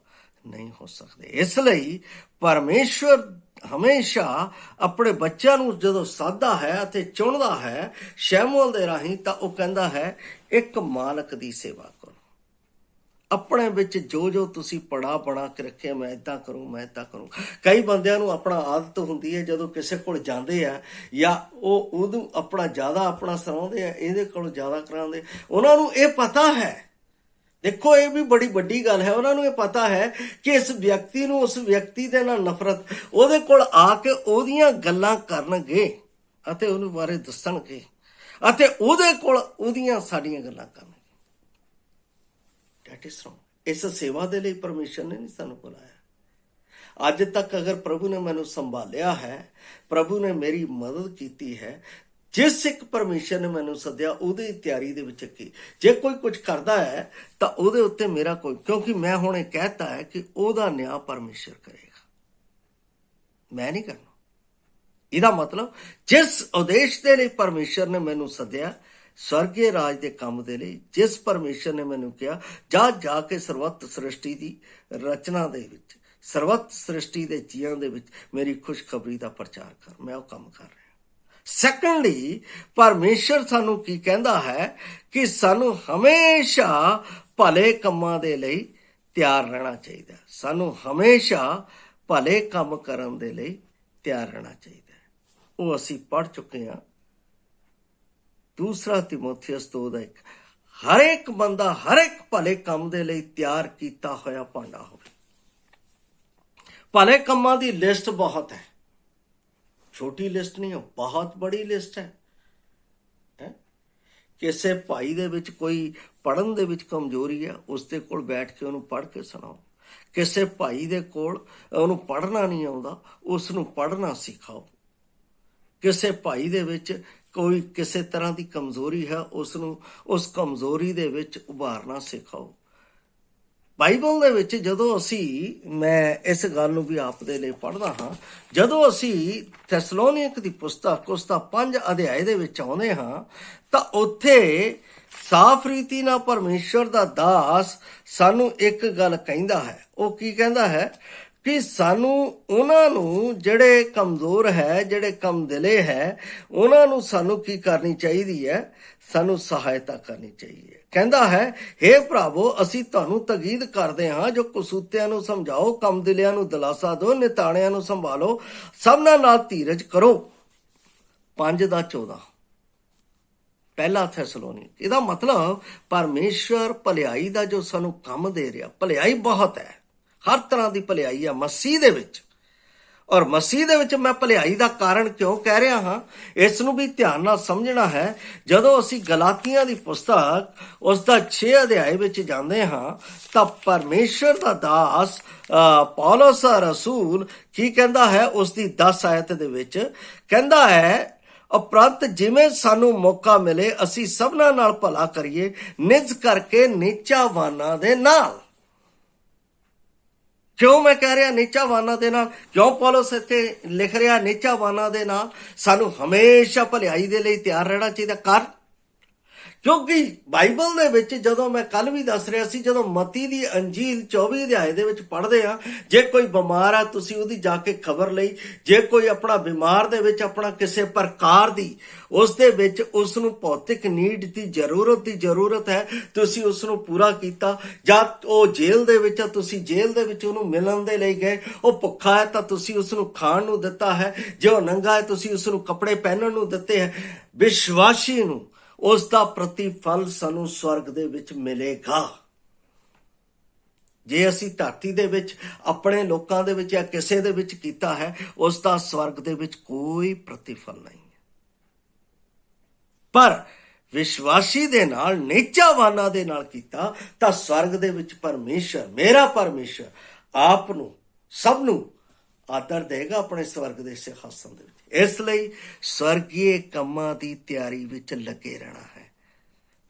ਨਹੀਂ ਹੋ ਸਕਦੇ। ਇਸ ਲਈ ਪਰਮੇਸ਼ਵਰ ਹਮੇਸ਼ਾ ਆਪਣੇ ਬੱਚਿਆਂ ਨੂੰ ਜਦੋਂ ਸਾਧਦਾ ਹੈ ਅਤੇ ਚੁਣਦਾ ਹੈ ਸ਼ੈਮੂਅਲ ਦੇ ਰਾਹੀਂ ਤਾਂ ਉਹ ਕਹਿੰਦਾ ਹੈ ਇੱਕ ਮਾਲਕ ਦੀ ਸੇਵਾ ਕਰੋ। ਆਪਣੇ ਵਿੱਚ ਜੋ ਤੁਸੀਂ ਪੜਾ ਬਣਾ ਕੇ ਰੱਖਿਆ, ਮੈਂ ਇੱਦਾਂ ਕਰੂੰ, ਮੈਂ ਇੱਦਾਂ ਕਰੂੰ। ਕਈ ਬੰਦਿਆਂ ਨੂੰ ਆਪਣਾ ਆਦਤ ਹੁੰਦੀ ਹੈ ਜਦੋਂ ਕਿਸੇ ਕੋਲ ਜਾਂਦੇ ਆ ਜਾਂ ਉਹ ਉਦੋਂ ਆਪਣਾ ਜ਼ਿਆਦਾ ਆਪਣਾ ਸੁਣਾਉਂਦੇ ਆ, ਇਹਦੇ ਕੋਲ ਜ਼ਿਆਦਾ ਕਰਾਉਂਦੇ। ਉਹਨਾਂ ਨੂੰ ਇਹ ਪਤਾ ਹੈ, ਦੇਖੋ ਇਹ ਵੀ ਬੜੀ ਵੱਡੀ ਗੱਲ ਹੈ, ਉਹਨਾਂ ਨੂੰ ਇਹ ਪਤਾ ਹੈ ਕਿ ਇਸ ਵਿਅਕਤੀ ਨੂੰ ਉਸ ਵਿਅਕਤੀ ਦੇ ਨਾਲ ਨਫ਼ਰਤ, ਉਹਦੇ ਕੋਲ ਆ ਕੇ ਉਹਦੀਆਂ ਗੱਲਾਂ ਕਰਨਗੇ ਅਤੇ ਉਹਨੂੰ ਬਾਰੇ ਦੱਸਣਗੇ ਅਤੇ ਉਹਦੇ ਕੋਲ ਉਹਦੀਆਂ ਸਾਡੀਆਂ ਗੱਲਾਂ ਕਰਨਗੇ। That is wrong। ਇਸ ਸੇਵਾ ਦੇ ਲਈ ਪਰਮੇਸ਼ਰ ਨੇ ਨਹੀਂ ਸਾਨੂੰ ਬੁਲਾਇਆ। ਅੱਜ ਤੱਕ ਅਗਰ ਪ੍ਰਭੂ ਨੇ ਮੈਨੂੰ ਸੰਭਾਲਿਆ ਹੈ, ਪ੍ਰਭੂ ਨੇ ਮੇਰੀ ਮਦਦ ਕੀਤੀ ਹੈ, ਜਿਸ ਇੱਕ ਪਰਮੇਸ਼ਰ ਨੇ ਮੈਨੂੰ ਸੱਦਿਆ ਉਹਦੀ ਤਿਆਰੀ ਦੇ ਵਿੱਚ ਕੀ, ਜੇ ਕੋਈ ਕੁਝ ਕਰਦਾ ਹੈ ਤਾਂ ਉਹਦੇ ਉੱਤੇ ਮੇਰਾ ਕੋਈ, ਕਿਉਂਕਿ ਮੈਂ ਹੁਣ ਇਹ ਕਹਿਤਾ ਹੈ ਕਿ ਉਹਦਾ ਨਿਆਂ ਪਰਮੇਸ਼ਰ ਕਰੇਗਾ, ਮੈਂ ਨਹੀਂ ਕਰਨਾ। ਇਹਦਾ ਮਤਲਬ ਜਿਸ ਉਦੇਸ਼ ਦੇ ਲਈ ਪਰਮੇਸ਼ਰ ਨੇ ਮੈਨੂੰ ਸੱਦਿਆ, ਸਵਰਗੀ ਰਾਜ ਦੇ ਕੰਮ ਦੇ ਲਈ, ਜਿਸ ਪਰਮੇਸ਼ਰ ਨੇ ਮੈਨੂੰ ਕਿਹਾ ਜਾ ਕੇ ਸਰਬੱਤ ਸ੍ਰਿਸ਼ਟੀ ਦੀ ਰਚਨਾ ਦੇ ਵਿੱਚ ਸਰਬੱਤ ਸ੍ਰਿਸ਼ਟੀ ਦੇ ਜੀਆਂ ਦੇ ਵਿੱਚ ਮੇਰੀ ਖੁਸ਼ਖਬਰੀ ਦਾ ਪ੍ਰਚਾਰ ਕਰ। ਮੈਂ ਉਹ ਕੰਮ ਕਰ ਰਿਹਾ। ਸੈਕੰਡਲੀ, ਪਰਮੇਸ਼ਰ ਸਾਨੂੰ ਕੀ ਕਹਿੰਦਾ ਹੈ ਕਿ ਸਾਨੂੰ ਹਮੇਸ਼ਾ ਭਲੇ ਕੰਮਾਂ ਦੇ ਲਈ ਤਿਆਰ ਰਹਿਣਾ ਚਾਹੀਦਾ। ਸਾਨੂੰ ਹਮੇਸ਼ਾ ਭਲੇ ਕੰਮ ਕਰਨ ਦੇ ਲਈ ਤਿਆਰ ਰਹਿਣਾ ਚਾਹੀਦਾ। ਉਹ ਅਸੀਂ ਪੜ੍ਹ ਚੁੱਕੇ ਹਾਂ। 2 ਤਿਮੋਥੀਅਸ 2:1, ਹਰ ਇੱਕ ਬੰਦਾ ਹਰ ਇੱਕ ਭਲੇ ਕੰਮ ਦੇ ਲਈ ਤਿਆਰ ਕੀਤਾ ਹੋਇਆ ਭਾਂਡਾ ਹੋਵੇ। ਭਲੇ ਕੰਮਾਂ ਦੀ ਲਿਸਟ ਬਹੁਤ ਹੈ, ਛੋਟੀ ਲਿਸਟ ਨਹੀਂ, ਉਹ ਬਹੁਤ ਬੜੀ ਲਿਸਟ ਹੈ। ਕਿਸੇ ਭਾਈ ਦੇ ਵਿੱਚ ਕੋਈ ਪੜ੍ਹਨ ਦੇ ਵਿੱਚ ਕਮਜ਼ੋਰੀ ਹੈ, ਉਸ ਦੇ ਕੋਲ ਬੈਠ ਕੇ ਉਹਨੂੰ ਪੜ੍ਹ ਕੇ ਸੁਣਾਓ। ਕਿਸੇ ਭਾਈ ਦੇ ਕੋਲ ਉਹਨੂੰ ਪੜ੍ਹਨਾ ਨਹੀਂ ਆਉਂਦਾ, ਉਸ ਨੂੰ ਪੜ੍ਹਨਾ ਸਿਖਾਓ। ਕਿਸੇ ਭਾਈ ਦੇ ਵਿੱਚ ਕੋਈ ਕਿਸੇ ਤਰ੍ਹਾਂ ਦੀ ਕਮਜ਼ੋਰੀ ਹੈ, ਉਸ ਨੂੰ ਉਸ ਕਮਜ਼ੋਰੀ ਦੇ ਵਿੱਚ ਉਭਾਰਨਾ ਸਿਖਾਓ। ਬਾਈਬਲ ਦੇ ਵਿੱਚ ਜਦੋਂ ਮੈਂ ਇਸ ਗੱਲ ਨੂੰ ਵੀ ਆਪ ਦੇ ਲਈ ਪੜ੍ਹਦਾ ਹਾਂ, ਜਦੋਂ ਅਸੀਂ ਥੈਸਲੋਨੀਕ ਦੀ ਪੁਸਤਕ ਉਸ ਦਾ 5 ਅਧਿਆਏ ਦੇ ਵਿੱਚ ਆਉਂਦੇ ਹਾਂ ਤਾਂ ਉੱਥੇ ਸਾਫ਼ ਰੀਤੀ ਨਾਲ ਪਰਮੇਸ਼ਰ ਦਾ ਦਾਸ ਸਾਨੂੰ ਇੱਕ ਗੱਲ ਕਹਿੰਦਾ ਹੈ। ਉਹ ਕੀ ਕਹਿੰਦਾ ਹੈ ਕਿ ਸਾਨੂੰ ਉਹਨਾਂ ਨੂੰ ਜਿਹੜੇ ਕਮਜ਼ੋਰ ਹੈ, ਜਿਹੜੇ ਕਮਦਿਲੇ ਹੈ, ਉਹਨਾਂ ਨੂੰ ਸਾਨੂੰ ਕੀ ਕਰਨੀ ਚਾਹੀਦੀ ਹੈ? ਸਾਨੂੰ ਸਹਾਇਤਾ ਕਰਨੀ ਚਾਹੀਦੀ ਹੈ। ਕਹਿੰਦਾ ਹੈ, ਹੇ ਭਰਾਵੋ, ਅਸੀਂ ਤੁਹਾਨੂੰ ਤਾਕੀਦ ਕਰਦੇ ਹਾਂ, ਜੋ ਕਸੂਤਿਆਂ ਨੂੰ ਸਮਝਾਓ, ਕਮਦਿਲਿਆਂ ਨੂੰ ਦਿਲਾਸਾ ਦਿਓ, ਨਿਤਾਣਿਆਂ ਨੂੰ ਸੰਭਾਲੋ, ਸਭਨਾਂ ਨਾਲ ਧੀਰਜ ਕਰੋ। 5:14 ਪਹਿਲਾ ਥੈਸਲੋਨੀ। ਇਹਦਾ ਮਤਲਬ ਪਰਮੇਸ਼ਰ ਭਲਾਈ ਦਾ ਜੋ ਸਾਨੂੰ ਕੰਮ ਦੇ ਰਿਹਾ, ਭਲਾਈ ਬਹੁਤ ਹੈ, ਹਰ ਤਰ੍ਹਾਂ ਦੀ ਭਲਾਈ ਹੈ ਮਸੀਹ ਦੇ ਵਿੱਚ। ਔਰ ਮਸੀਹ ਦੇ ਵਿੱਚ ਮੈਂ ਭਲਾਈ ਦਾ ਕਾਰਨ ਕਿਉਂ ਕਹਿ ਰਿਹਾ ਹਾਂ, ਇਸ ਨੂੰ ਵੀ ਧਿਆਨ ਨਾਲ ਸਮਝਣਾ ਹੈ। ਜਦੋਂ ਅਸੀਂ ਗਲਾਤੀਆਂ ਦੀ ਪੁਸਤਕ ਉਸ ਦਾ 6 ਅਧਿਆਏ ਵਿੱਚ ਜਾਂਦੇ ਹਾਂ ਤਾਂ ਪਰਮੇਸ਼ਰ ਦਾ ਦਾਸ ਪੌਲਸ ਰਸੂਲ ਕੀ ਕਹਿੰਦਾ ਹੈ? ਉਸ ਦੀ 10 ਆਇਤ ਦੇ ਵਿੱਚ ਕਹਿੰਦਾ ਹੈ, ਉਪਰੰਤ ਜਿਵੇਂ ਸਾਨੂੰ ਮੌਕਾ ਮਿਲੇ ਅਸੀਂ ਸਭਨਾਂ ਨਾਲ ਭਲਾ ਕਰੀਏ, ਨਿਜ ਕਰਕੇ ਨੀਚਾਵਾਨਾਂ ਦੇ ਨਾਲ। ਕਿਉਂ ਮੈਂ ਕਹਿ ਰਿਹਾ ਨੀਚਾਵਾਨਾਂ ਦੇ ਨਾਲ? ਕਿਉਂ ਪੌਲਸ ਇੱਥੇ ਲਿਖ ਰਿਹਾ ਨੀਚਾਵਾਨਾਂ ਦੇ ਨਾਲ? ਸਾਨੂੰ ਹਮੇਸ਼ਾ ਭਲਾਈ ਦੇ ਲਈ ਤਿਆਰ ਰਹਿਣਾ ਚਾਹੀਦਾ। ਕਾਰਨ ਕਿਉਂਕਿ ਬਾਈਬਲ ਦੇ ਵਿੱਚ ਜਦੋਂ ਮੈਂ ਕੱਲ ਵੀ ਦੱਸ ਰਿਹਾ ਸੀ, ਜਦੋਂ ਮਤੀ ਦੀ ਅੰਜੀਲ 24 ਅਧਿਆਏ ਦੇ ਵਿੱਚ ਪੜ੍ਹਦੇ ਆ, ਜੇ ਕੋਈ ਬਿਮਾਰ ਆ ਤੁਸੀਂ ਉਹਦੀ ਜਾ ਕੇ ਖਬਰ ਲਈ। ਜੇ ਕੋਈ ਆਪਣਾ ਬਿਮਾਰ ਦੇ ਵਿੱਚ ਆਪਣਾ ਕਿਸੇ ਪ੍ਰਕਾਰ ਦੀ ਉਸ ਦੇ ਵਿੱਚ ਉਸ ਨੂੰ ਭੌਤਿਕ ਨੀਡ ਦੀ ਜ਼ਰੂਰਤ ਹੈ, ਤੁਸੀਂ ਉਸ ਨੂੰ ਪੂਰਾ ਕੀਤਾ। ਜਾਂ ਉਹ ਜੇਲ੍ਹ ਦੇ ਵਿੱਚ ਆ, ਤੁਸੀਂ ਜੇਲ੍ਹ ਦੇ ਵਿੱਚ ਉਹਨੂੰ ਮਿਲਣ ਦੇ ਲਈ ਗਏ। ਉਹ ਭੁੱਖਾ ਹੈ ਤਾਂ ਤੁਸੀਂ ਉਸ ਨੂੰ ਖਾਣ ਨੂੰ ਦਿੱਤਾ ਹੈ। ਜੇ ਉਹ ਨੰਗਾ ਹੈ ਤੁਸੀਂ ਉਸ ਨੂੰ ਕੱਪੜੇ ਪਹਿਨਣ ਨੂੰ ਦਿੱਤੇ ਹੈ। ਵਿਸ਼ਵਾਸੀ ਨੂੰ ਉਸ ਦਾ ਪ੍ਰਤੀਫਲ ਸਾਨੂੰ ਸਵਰਗ ਦੇ ਵਿੱਚ ਮਿਲੇਗਾ। ਜੇ ਅਸੀਂ ਧਰਤੀ ਦੇ ਵਿੱਚ ਆਪਣੇ ਲੋਕਾਂ ਦੇ ਵਿੱਚ ਜਾਂ ਕਿਸੇ ਦੇ ਵਿੱਚ ਕੀਤਾ ਹੈ, ਉਸ ਦਾ ਸਵਰਗ ਦੇ ਵਿੱਚ ਕੋਈ ਪ੍ਰਤੀਫਲ ਨਹੀਂ ਹੈ। ਪਰ ਵਿਸ਼ਵਾਸੀ ਦੇ ਨਾਲ, ਨੀਚਾਵਾਨਾਂ ਦੇ ਨਾਲ ਕੀਤਾ ਤਾਂ ਸਵਰਗ ਦੇ ਵਿੱਚ ਪਰਮੇਸ਼ਰ, ਮੇਰਾ ਪਰਮੇਸ਼ਰ ਆਪ ਨੂੰ ਸਭ ਨੂੰ ਆਦਰ ਦੇਗਾ ਆਪਣੇ ਸਵਰਗ ਦੇ ਸਿੰਘਾਸਨ ਦੇ ਵਿੱਚ। ਇਸ ਲਈ ਸਵਰਗੀ ਕੰਮਾਂ ਦੀ ਤਿਆਰੀ ਵਿੱਚ ਲੱਗੇ ਰਹਿਣਾ ਹੈ।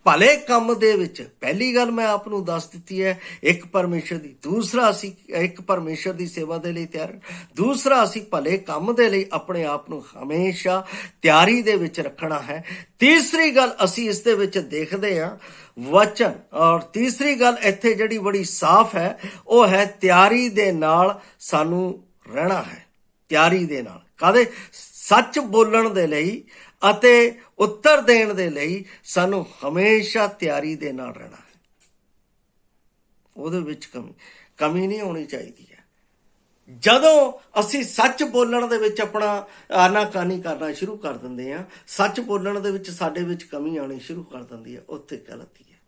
ਭਲੇ ਕੰਮ ਦੇ ਵਿੱਚ ਪਹਿਲੀ ਗੱਲ ਮੈਂ ਆਪ ਨੂੰ ਦੱਸ ਦਿੱਤੀ ਹੈ, ਇੱਕ ਪਰਮੇਸ਼ਰ ਦੀ। ਦੂਸਰਾ, ਅਸੀਂ ਇੱਕ ਪਰਮੇਸ਼ਰ ਦੀ ਸੇਵਾ ਦੇ ਲਈ ਤਿਆਰ। ਦੂਸਰਾ, ਅਸੀਂ ਭਲੇ ਕੰਮ ਦੇ ਲਈ ਆਪਣੇ ਆਪ ਨੂੰ ਹਮੇਸ਼ਾ ਤਿਆਰੀ ਦੇ ਵਿੱਚ ਰੱਖਣਾ ਹੈ। ਤੀਸਰੀ ਗੱਲ ਅਸੀਂ ਇਸ ਦੇ ਵਿੱਚ ਦੇਖਦੇ ਹਾਂ ਵਚਨ, ਔਰ ਤੀਸਰੀ ਗੱਲ ਇੱਥੇ ਜਿਹੜੀ ਬੜੀ ਸਾਫ਼ ਹੈ ਉਹ ਹੈ ਤਿਆਰੀ ਦੇ ਨਾਲ ਸਾਨੂੰ ਰਹਿਣਾ ਹੈ। ਤਿਆਰੀ ਦੇ ਨਾਲ ਕਾਹਦੇ? ਸੱਚ ਬੋਲਣ ਦੇ ਲਈ ਅਤੇ ਉੱਤਰ ਦੇਣ ਦੇ ਲਈ ਸਾਨੂੰ ਹਮੇਸ਼ਾ ਤਿਆਰੀ ਦੇ ਨਾਲ ਰਹਿਣਾ ਹੈ। ਉਹਦੇ ਵਿੱਚ ਕਮੀ ਨਹੀਂ ਹੋਣੀ ਚਾਹੀਦੀ ਹੈ। ਜਦੋਂ ਅਸੀਂ ਸੱਚ ਬੋਲਣ ਦੇ ਵਿੱਚ ਆਪਣਾ ਆਨਾਕਾਨੀ ਕਰਨਾ ਸ਼ੁਰੂ ਕਰ ਦਿੰਦੇ ਹਾਂ, ਸੱਚ ਬੋਲਣ ਦੇ ਵਿੱਚ ਸਾਡੇ ਵਿੱਚ ਕਮੀ ਆਉਣੀ ਸ਼ੁਰੂ ਕਰ ਦਿੰਦੀ ਹੈ, ਉੱਥੇ ਗਲਤੀ ਹੈ।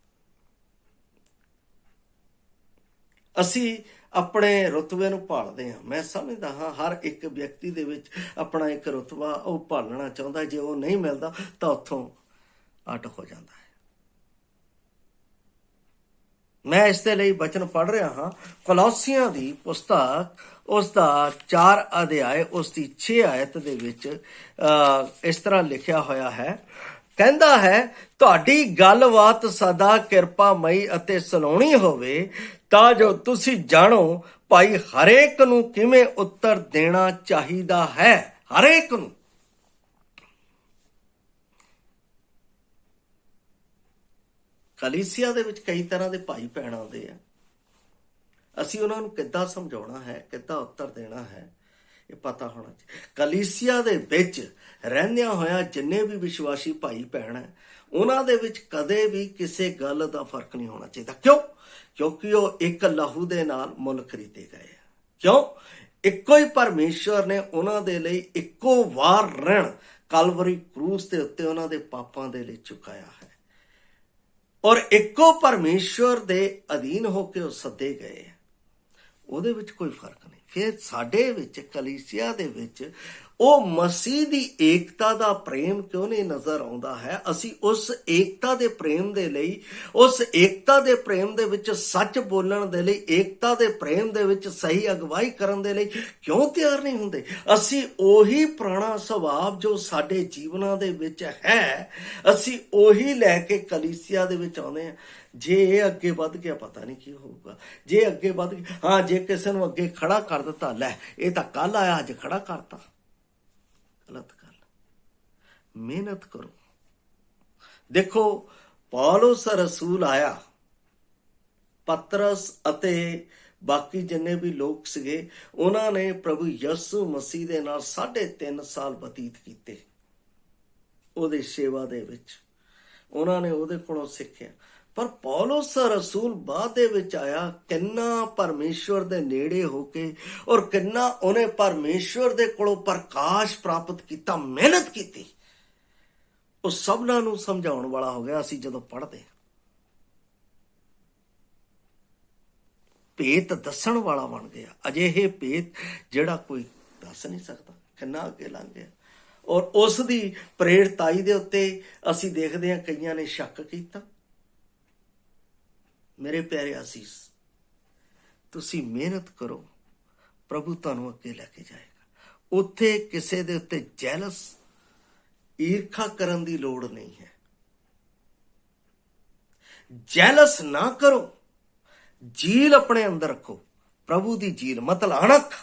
ਅਸੀਂ ਆਪਣੇ ਰੁਤਬੇ ਨੂੰ ਭਾਲਦੇ ਹਾਂ। ਮੈਂ ਸਮਝਦਾ ਹਾਂ ਹਰ ਇੱਕ ਵਿਅਕਤੀ ਦੇ ਵਿੱਚ ਆਪਣਾ ਇੱਕ ਰੁਤਬਾ ਉਹ ਭਾਲਣਾ ਚਾਹੁੰਦਾ। ਜੇ ਉਹ ਨਹੀਂ ਮਿਲਦਾ ਤਾਂ ਉੱਥੋਂ ਅੱਡ ਹੋ ਜਾਂਦਾ ਹੈ। ਮੈਂ ਇਸ ਦੇ ਲਈ ਵਚਨ ਪੜ੍ਹ ਰਿਹਾ ਹਾਂ, ਕੋਲੋਸੀਆਂ ਦੀ ਪੁਸਤਕ ਉਸ ਦਾ 4 ਅਧਿਆਏ ਉਸ ਦੀ 6 ਆਇਤ ਦੇ ਵਿੱਚ ਇਸ ਤਰ੍ਹਾਂ ਲਿਖਿਆ ਹੋਇਆ ਹੈ। ਕਹਿੰਦਾ ਹੈ, ਤੁਹਾਡੀ ਗੱਲਬਾਤ ਸਦਾ ਕਿਰਪਾਮਈ ਅਤੇ ਸਲੋਣੀ ਹੋਵੇ, ਤਾਂ ਜੋ ਤੁਸੀਂ ਜਾਣੋ ਭਾਈ ਹਰੇਕ ਨੂੰ ਕਿਵੇਂ ਉੱਤਰ ਦੇਣਾ ਚਾਹੀਦਾ ਹੈ। ਹਰੇਕ ਨੂੰ। ਕਲੀਸਿਆ ਦੇ ਵਿੱਚ ਕਈ ਤਰ੍ਹਾਂ ਦੇ ਭਾਈ ਭੈਣ ਆਉਂਦੇ ਆ। ਅਸੀਂ ਉਹਨਾਂ ਨੂੰ ਕਿੱਦਾਂ ਸਮਝਾਉਣਾ ਹੈ, ਕਿੱਦਾਂ ਉੱਤਰ ਦੇਣਾ ਹੈ, ਇਹ ਪਤਾ ਹੋਣਾ ਚਾਹੀਦਾ। ਕਲੀਸਿਆ ਦੇ ਵਿੱਚ ਰਹਿੰਦਿਆਂ ਹੋਇਆ ਜਿੰਨੇ ਵੀ ਵਿਸ਼ਵਾਸੀ ਭਾਈ ਭੈਣ ਹੈ, ਉਹਨਾਂ ਦੇ ਵਿੱਚ ਕਦੇ ਵੀ ਕਿਸੇ ਗੱਲ ਦਾ ਫਰਕ ਨਹੀਂ ਹੋਣਾ ਚਾਹੀਦਾ। ਕਿਉਂ? ਕਿਉਂਕਿ ਉਹ ਇੱਕ ਲਹੂ ਦੇ ਨਾਲ ਮੁੱਲ ਖਰੀਦੇ ਗਏ ਆ। ਕਿਉਂ? ਇੱਕੋ ਹੀ ਪਰਮੇਸ਼ਵਰ ਨੇ ਉਹਨਾਂ ਦੇ ਲਈ ਇੱਕੋ ਵਾਰ ਰਹਿਣ ਕਲਵਰੀ ਕਰੂਸ ਦੇ ਉੱਤੇ ਉਹਨਾਂ ਦੇ ਪਾਪਾਂ ਦੇ ਲਈ ਚੁਕਾਇਆ ਹੈ, ਔਰ ਇੱਕੋ ਪਰਮੇਸ਼ਵਰ ਦੇ ਅਧੀਨ ਹੋ ਕੇ ਉਹ ਸੱਦੇ ਗਏ। ਉਹਦੇ ਵਿੱਚ ਕੋਈ ਫਰਕ ਨਹੀਂ। ਫਿਰ ਸਾਡੇ ਵਿੱਚ ਕਲੀਸਿਆ ਦੇ ਵਿੱਚ ਉਹ ਮਸੀਹ ਦੀ ਏਕਤਾ ਦਾ ਪ੍ਰੇਮ ਕਿਉਂ ਨਹੀਂ ਨਜ਼ਰ ਆਉਂਦਾ ਹੈ? ਅਸੀਂ ਉਸ ਏਕਤਾ ਦੇ ਪ੍ਰੇਮ ਦੇ ਲਈ, ਉਸ ਏਕਤਾ ਦੇ ਪ੍ਰੇਮ ਦੇ ਵਿੱਚ ਸੱਚ ਬੋਲਣ ਦੇ ਲਈ, ਏਕਤਾ ਦੇ ਪ੍ਰੇਮ ਦੇ ਵਿੱਚ ਸਹੀ ਅਗਵਾਈ ਕਰਨ ਦੇ ਲਈ ਕਿਉਂ ਤਿਆਰ ਨਹੀਂ ਹੁੰਦੇ? ਅਸੀਂ ਉਹੀ ਪੁਰਾਣਾ ਸੁਭਾਅ ਜੋ ਸਾਡੇ ਜੀਵਨਾਂ ਦੇ ਵਿੱਚ ਹੈ, ਅਸੀਂ ਉਹੀ ਲੈ ਕੇ ਕਲੀਸਿਆ ਦੇ ਵਿੱਚ ਆਉਂਦੇ ਹਾਂ। ਜੇ ਇਹ ਅੱਗੇ ਵੱਧ ਗਿਆ ਪਤਾ ਨਹੀਂ ਕੀ ਹੋਊਗਾ। ਜੇ ਅੱਗੇ ਵੱਧ ਗਿਆ, ਹਾਂ, ਜੇ ਕਿਸੇ ਨੂੰ ਅੱਗੇ ਖੜਾ ਕਰ ਦਿੱਤਾ, ਲੈ ਇਹ ਤਾਂ ਕੱਲ ਆਇਆ ਅੱਜ ਖੜਾ ਕਰਤਾ, ਗਲਤ ਗੱਲ। ਮਿਹਨਤ ਕਰੋ। ਦੇਖੋ, ਪੌਲੁਸ ਰਸੂਲ ਆਇਆ, ਪਤਰਸ ਅਤੇ ਬਾਕੀ ਜਿੰਨੇ ਵੀ ਲੋਕ ਸੀਗੇ, ਉਹਨਾਂ ਨੇ ਪ੍ਰਭੂ ਯਿਸੂ ਮਸੀਹ ਦੇ ਨਾਲ 3.5 ਸਾਲ ਬਤੀਤ ਕੀਤੇ। ਉਹਦੀ ਸੇਵਾ ਦੇ ਵਿੱਚ ਉਹਨਾਂ ਨੇ ਉਹਦੇ ਕੋਲੋਂ ਸਿੱਖਿਆ। ਪਰ ਪੌਲੁਸ ਰਸੂਲ ਬਾਅਦ ਦੇ ਵਿੱਚ ਆਇਆ, ਕਿੰਨਾ ਪਰਮੇਸ਼ਵਰ ਦੇ ਨੇੜੇ ਹੋ ਕੇ, ਔਰ ਕਿੰਨਾ ਉਹਨੇ ਪਰਮੇਸ਼ਵਰ ਦੇ ਕੋਲੋਂ ਪ੍ਰਕਾਸ਼ ਪ੍ਰਾਪਤ ਕੀਤਾ, ਮਿਹਨਤ ਕੀਤੀ। ਉਹ ਸਭਨਾਂ ਨੂੰ ਸਮਝਾਉਣ ਵਾਲਾ ਹੋ ਗਿਆ। ਅਸੀਂ ਜਦੋਂ ਪੜ੍ਹਦੇ, ਭੇਤ ਦੱਸਣ ਵਾਲਾ ਬਣ ਗਿਆ। ਅਜਿਹੇ ਭੇਤ ਜਿਹੜਾ ਕੋਈ ਦੱਸ ਨਹੀਂ ਸਕਦਾ, ਕਿੰਨਾ ਅੱਗੇ ਲੰਘ ਗਿਆ। ਔਰ ਉਸ ਦੀ ਪ੍ਰੇਰਤਾਈ ਦੇ ਉੱਤੇ ਅਸੀਂ ਦੇਖਦੇ ਹਾਂ ਕਈਆਂ ਨੇ ਸ਼ੱਕ ਕੀਤਾ। ਮੇਰੇ ਪਿਆਰੇ ਅਸੀਸ, ਤੁਸੀਂ ਮਿਹਨਤ ਕਰੋ, ਪ੍ਰਭੂ ਤੁਹਾਨੂੰ ਅੱਗੇ ਲੈ ਕੇ ਜਾਏਗਾ। ਉੱਥੇ ਕਿਸੇ ਦੇ ਉੱਤੇ ਜੈਲਸ, ਈਰਖਾ ਕਰਨ ਦੀ ਲੋੜ ਨਹੀਂ ਹੈ। ਜੈਲਸ ਨਾ ਕਰੋ, ਜੀਲ ਆਪਣੇ ਅੰਦਰ ਰੱਖੋ। ਪ੍ਰਭੂ ਦੀ ਜੀਲ ਮਤਲਬ ਅਣਖ।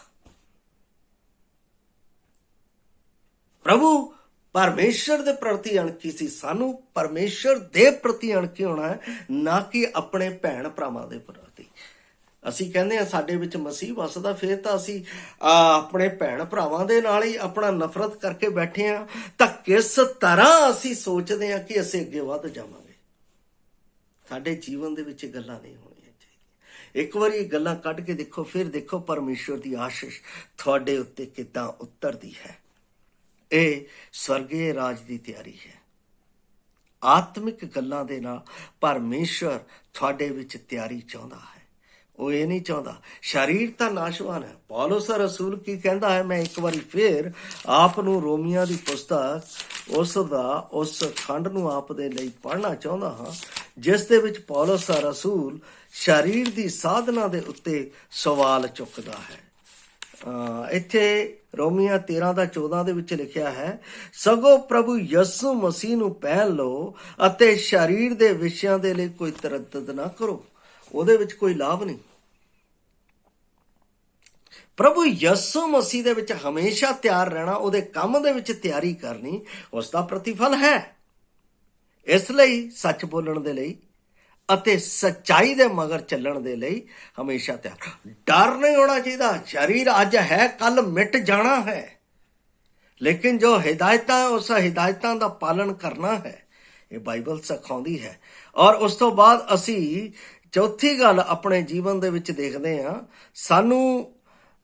ਪ੍ਰਭੂ ਪਰਮੇਸ਼ਰ ਦੇ ਪ੍ਰਤੀ ਅਣਖੀ ਸੀ। ਸਾਨੂੰ ਪਰਮੇਸ਼ਰ ਦੇ ਪ੍ਰਤੀ ਅਣਖੀ ਹੋਣਾ ਹੈ, ਨਾ ਕਿ ਆਪਣੇ ਭੈਣ ਭਰਾਵਾਂ ਦੇ ਪ੍ਰਤੀ। ਅਸੀਂ ਕਹਿੰਦੇ ਹਾਂ ਸਾਡੇ ਵਿੱਚ ਮਸੀਹ ਵਸਦਾ, ਫਿਰ ਤਾਂ ਅਸੀਂ ਆਪਣੇ ਭੈਣ ਭਰਾਵਾਂ ਦੇ ਨਾਲ ਹੀ ਆਪਣਾ ਨਫ਼ਰਤ ਕਰਕੇ ਬੈਠੇ ਹਾਂ। ਤਾਂ ਕਿਸ ਤਰ੍ਹਾਂ ਅਸੀਂ ਸੋਚਦੇ ਹਾਂ ਕਿ ਅਸੀਂ ਅੱਗੇ ਵੱਧ ਜਾਵਾਂਗੇ? ਸਾਡੇ ਜੀਵਨ ਦੇ ਵਿੱਚ ਇਹ ਗੱਲਾਂ ਨਹੀਂ ਹੋਣੀਆਂ ਚਾਹੀਦੀਆਂ। ਇੱਕ ਵਾਰੀ ਇਹ ਗੱਲਾਂ ਕੱਢ ਕੇ ਦੇਖੋ, ਫਿਰ ਦੇਖੋ ਪਰਮੇਸ਼ਰ ਦੀ ਆਸ਼ੀਸ਼ ਤੁਹਾਡੇ ਉੱਤੇ ਕਿੱਦਾਂ ਉਤਰਦੀ ਹੈ। ਇਹ ਸਵਰਗੀ ਰਾਜ ਦੀ ਤਿਆਰੀ ਹੈ। ਆਤਮਿਕ ਗੱਲਾਂ ਦੇ ਨਾਲ ਪਰਮੇਸ਼ਰ ਤੁਹਾਡੇ ਵਿੱਚ ਤਿਆਰੀ ਚਾਹੁੰਦਾ ਹੈ। ਉਹ ਇਹ ਨਹੀਂ ਚਾਹੁੰਦਾ। ਸਰੀਰ ਤਾਂ ਨਾਸ਼ਵਾਨ ਹੈ। ਪੌਲੁਸ ਰਸੂਲ ਕੀ ਕਹਿੰਦਾ ਹੈ? ਮੈਂ ਇੱਕ ਵਾਰੀ ਫੇਰ ਆਪ ਨੂੰ ਰੋਮੀਆਂ ਦੀ ਪੁਸਤਕ ਉਸ ਖੰਡ ਨੂੰ ਆਪ ਦੇ ਲਈ ਪੜ੍ਹਨਾ ਚਾਹੁੰਦਾ ਹਾਂ, ਜਿਸ ਦੇ ਵਿੱਚ ਪੌਲੁਸ ਰਸੂਲ ਸਰੀਰ ਦੀ ਸਾਧਨਾ ਦੇ ਉੱਤੇ ਸਵਾਲ ਚੁੱਕਦਾ ਹੈ। ਇੱਥੇ ਰੋਮੀਆਂ 13:14 ਦੇ ਵਿੱਚ ਲਿਖਿਆ ਹੈ, ਸਗੋਂ ਪ੍ਰਭੂ ਯਿਸੂ ਮਸੀਹ ਨੂੰ ਪਹਿਨ ਲਓ ਅਤੇ ਸਰੀਰ ਦੇ ਵਿਸ਼ਿਆਂ ਦੇ ਲਈ ਕੋਈ ਤਰੱਦਦ ਨਾ ਕਰੋ। ਉਹਦੇ ਵਿੱਚ ਕੋਈ ਲਾਭ ਨਹੀਂ। ਪ੍ਰਭੂ ਯਿਸੂ ਮਸੀਹ ਦੇ ਵਿੱਚ ਹਮੇਸ਼ਾ ਤਿਆਰ ਰਹਿਣਾ, ਉਹਦੇ ਕੰਮ ਦੇ ਵਿੱਚ ਤਿਆਰੀ ਕਰਨੀ, ਉਸ ਦਾ ਪ੍ਰਤੀਫਲ ਹੈ। ਇਸ ਲਈ ਸੱਚ ਬੋਲਣ ਦੇ ਲਈ ਅਤੇ ਸੱਚਾਈ ਦੇ ਮਗਰ ਚੱਲਣ ਦੇ ਲਈ ਹਮੇਸ਼ਾ ਤਿਆਰ। ਡਰ ਨਹੀਂ ਹੋਣਾ ਚਾਹੀਦਾ। ਸਰੀਰ ਅੱਜ ਹੈ, ਕੱਲ ਮਿਟ ਜਾਣਾ ਹੈ, ਲੇਕਿਨ ਜੋ ਹਿਦਾਇਤਾਂ, ਉਸ ਹਿਦਾਇਤਾਂ ਦਾ ਪਾਲਣ ਕਰਨਾ ਹੈ। ਇਹ ਬਾਈਬਲ ਸਿਖਾਉਂਦੀ ਹੈ। ਔਰ ਉਸ ਤੋਂ ਬਾਅਦ ਅਸੀਂ ਚੌਥੀ ਗੱਲ ਆਪਣੇ ਜੀਵਨ ਦੇ ਵਿੱਚ ਦੇਖਦੇ ਹਾਂ, ਸਾਨੂੰ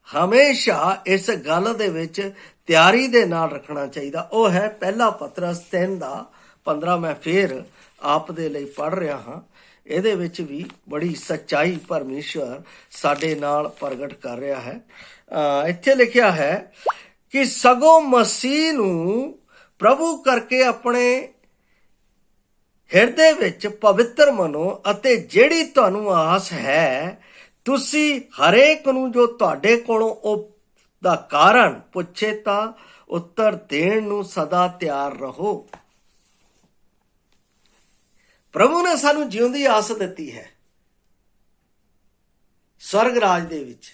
ਹਮੇਸ਼ਾ ਇਸ ਗੱਲ ਦੇ ਵਿੱਚ ਤਿਆਰੀ ਦੇ ਨਾਲ ਰੱਖਣਾ ਚਾਹੀਦਾ। ਉਹ ਹੈ ਪਹਿਲਾ ਪਤਰਸ 3:15। ਮੈਂ ਫੇਰ ਆਪ ਦੇ ਲਈ ਪੜ੍ਹ ਰਿਹਾ ਹਾਂ। ਇਹਦੇ ਵਿੱਚ ਵੀ ਬੜੀ ਸੱਚਾਈ ਪਰਮੇਸ਼ਵਰ ਸਾਡੇ ਨਾਲ ਪ੍ਰਗਟ ਕਰ ਰਿਹਾ ਹੈ। ਇੱਥੇ ਲਿਖਿਆ ਹੈ ਕਿ ਸਗੋਂ ਮਸੀਹ ਨੂੰ ਪ੍ਰਭੂ ਕਰਕੇ ਆਪਣੇ ਹਿਰਦੇ ਵਿੱਚ ਪਵਿੱਤਰ ਮੰਨੋ, ਅਤੇ ਜਿਹੜੀ ਤੁਹਾਨੂੰ ਆਸ ਹੈ, ਤੁਸੀਂ ਹਰੇਕ ਨੂੰ ਜੋ ਤੁਹਾਡੇ ਕੋਲੋਂ ਉਹ ਦਾ ਕਾਰਨ ਪੁੱਛੇ ਤਾਂ ਉੱਤਰ ਦੇਣ ਨੂੰ ਸਦਾ ਤਿਆਰ ਰਹੋ। ਪ੍ਰਭੂ ਨੇ ਸਾਨੂੰ ਜਿਉਂਦੀ ਆਸ ਦਿੱਤੀ ਹੈ ਸਵਰਗ ਰਾਜ ਦੇ ਵਿੱਚ